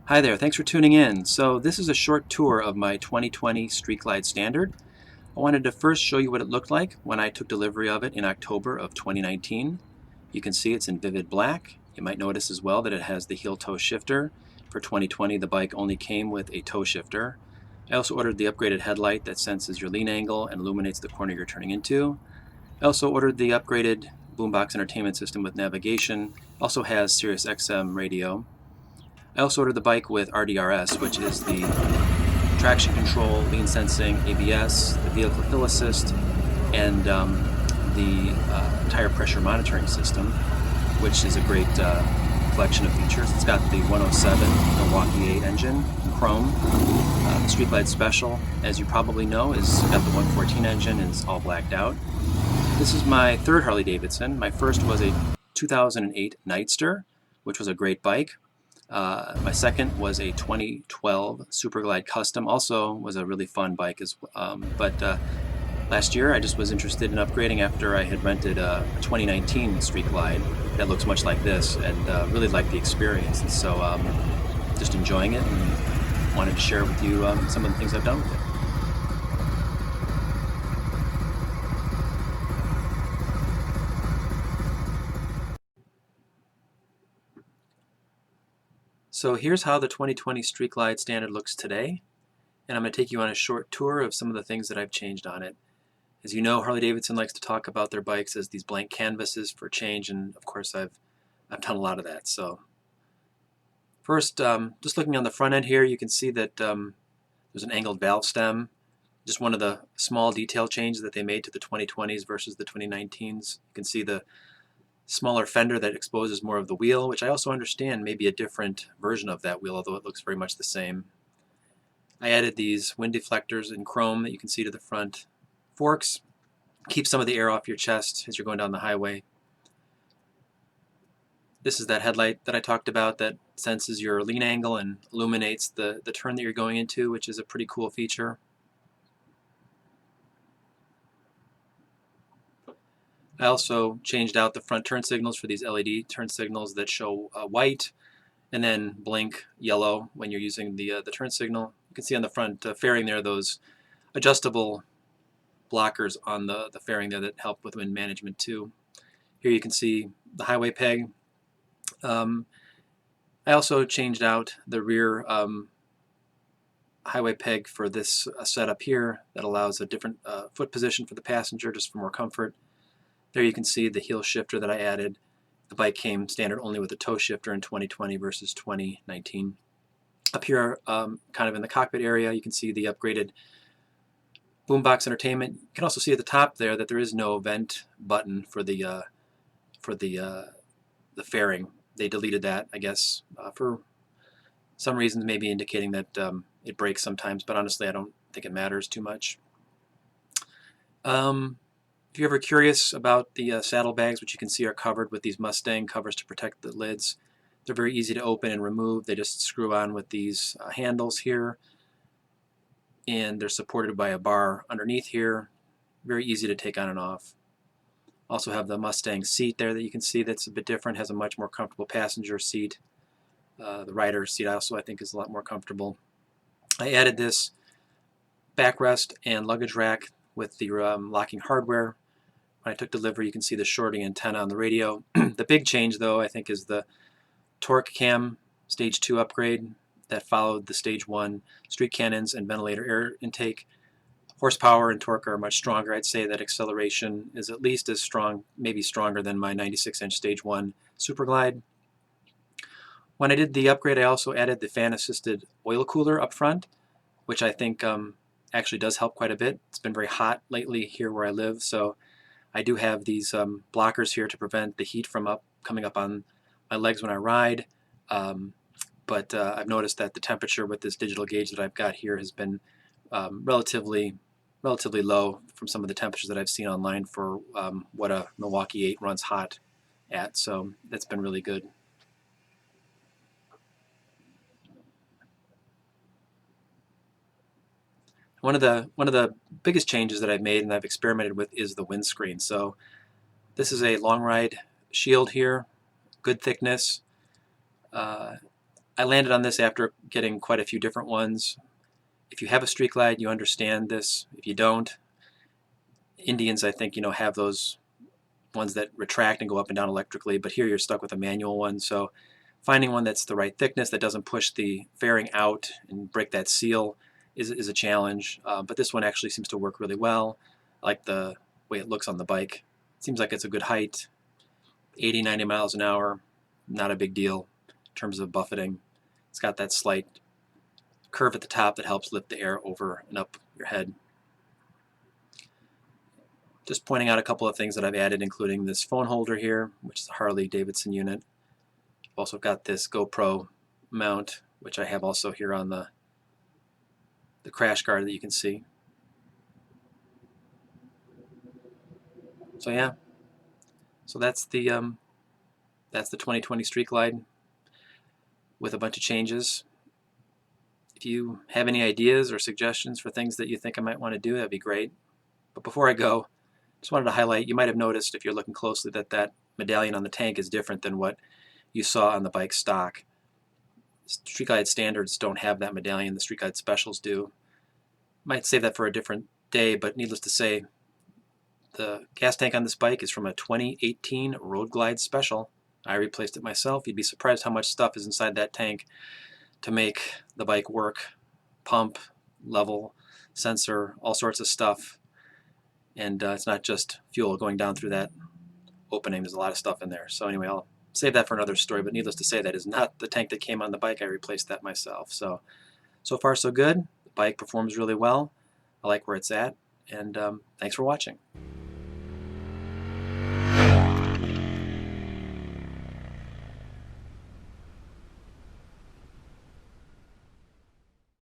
Hi there, thanks for tuning in. So this is a short tour of my 2020 Street Glide Standard. I wanted to first show you what it looked like when I took delivery of it in October of 2019. You can see it's in vivid black. You might notice as well that it has the heel toe shifter. For 2020 the bike only came with a toe shifter. I also ordered the upgraded headlight that senses your lean angle and illuminates the corner you're turning into. I also ordered the upgraded boombox entertainment system with navigation. Also has Sirius XM radio. I also ordered the bike with RDRS, which is the traction control, lean sensing, ABS, the vehicle hill assist, and the tire pressure monitoring system, which is a great collection of features. It's got the 107 Milwaukee 8 engine in chrome. The Street Glide Special, as you probably know, is got the 114 engine and is all blacked out. This is my third Harley Davidson. My first was a 2008 Nightster, which was a great bike. My second was a 2012 Super Glide Custom, also was a really fun bike. But last year I just was interested in upgrading after I had rented a 2019 Street Glide that looks much like this and really liked the experience. And so just enjoying it and wanted to share with you some of the things I've done with it. So here's how the 2020 Street Glide Standard looks today, and I'm going to take you on a short tour of some of the things that I've changed on it. As you know, Harley-Davidson likes to talk about their bikes as these blank canvases for change, and of course I've done a lot of that. So first, just looking on the front end here, you can see that there's an angled valve stem, just one of the small detail changes that they made to the 2020s versus the 2019s. You can see the smaller fender that exposes more of the wheel, which I also understand may be a different version of that wheel, although it looks very much the same. I added these wind deflectors in chrome that you can see to the front forks. Keep some of the air off your chest as you're going down the highway. This is that headlight that I talked about that senses your lean angle and illuminates the turn that you're going into, which is a pretty cool feature. I also changed out the front turn signals for these LED turn signals that show white and then blink yellow when you're using the turn signal. You can see on the front fairing there those adjustable blockers on the fairing there that help with wind management too. Here you can see the highway peg. I also changed out the rear highway peg for this setup here that allows a different foot position for the passenger just for more comfort. There you can see the heel shifter that I added. The bike came standard only with a toe shifter in 2020 versus 2019. Up here, kind of in the cockpit area, you can see the upgraded boombox entertainment. You can also see at the top there that there is no vent button for the fairing. They deleted that, I guess, for some reasons, maybe indicating that it breaks sometimes, but honestly I don't think it matters too much. If you're ever curious about the saddlebags, which you can see are covered with these Mustang covers to protect the lids, they're very easy to open and remove. They just screw on with these handles here, and they're supported by a bar underneath here. Very easy to take on and off. Also have the Mustang seat there that you can see that's a bit different, has a much more comfortable passenger seat. The rider seat also I think is a lot more comfortable. I added this backrest and luggage rack with the locking hardware. When I took delivery, you can see the shorting antenna on the radio. The big change though I think is the torque cam stage 2 upgrade that followed the stage 1 street cannons and ventilator air intake. Horsepower and torque are much stronger. I'd say that acceleration is at least as strong, maybe stronger than my 96-inch stage 1 Super Glide. When I did the upgrade, I also added the fan-assisted oil cooler up front, which I think actually does help quite a bit. It's been very hot lately here where I live, so I do have these blockers here to prevent the heat from coming up on my legs when I ride. But I've noticed that the temperature with this digital gauge that I've got here has been relatively low from some of the temperatures that I've seen online for what a Milwaukee 8 runs hot at. So that's been really good. One of the biggest changes that I've made and I've experimented with is the windscreen. So this is a long ride shield here, good thickness. I landed on this after getting quite a few different ones. If you have a Street Glide, you understand this. If you don't, Indians, I think, have those ones that retract and go up and down electrically, but here you're stuck with a manual one. So finding one that's the right thickness, that doesn't push the fairing out and break that seal is a challenge. But this one actually seems to work really well. I like the way it looks on the bike. It seems like it's a good height. 80, 90 miles an hour, not a big deal in terms of buffeting. It's got that slight curve at the top that helps lift the air over and up your head. Just pointing out a couple of things that I've added, including this phone holder here, which is a Harley-Davidson unit. I've also got this GoPro mount, which I have also here on the crash guard that you can see. So yeah, so that's the 2020 Street Glide with a bunch of changes. If you have any ideas or suggestions for things that you think I might want to do, that'd be great. But before I go, just wanted to highlight, you might have noticed if you're looking closely that medallion on the tank is different than what you saw on the bike stock. Street Glide standards don't have that medallion, the Street Glide specials do. Might save that for a different day, but needless to say, the gas tank on this bike is from a 2018 Road Glide special. I replaced it myself. You'd be surprised how much stuff is inside that tank to make the bike work. Pump, level, sensor, all sorts of stuff. And it's not just fuel going down through that opening. There's a lot of stuff in there. So anyway, I'll save that for another story, but needless to say, that is not the tank that came on the bike. I replaced that myself. So far so good. The bike performs really well. I like where it's at, and thanks for watching.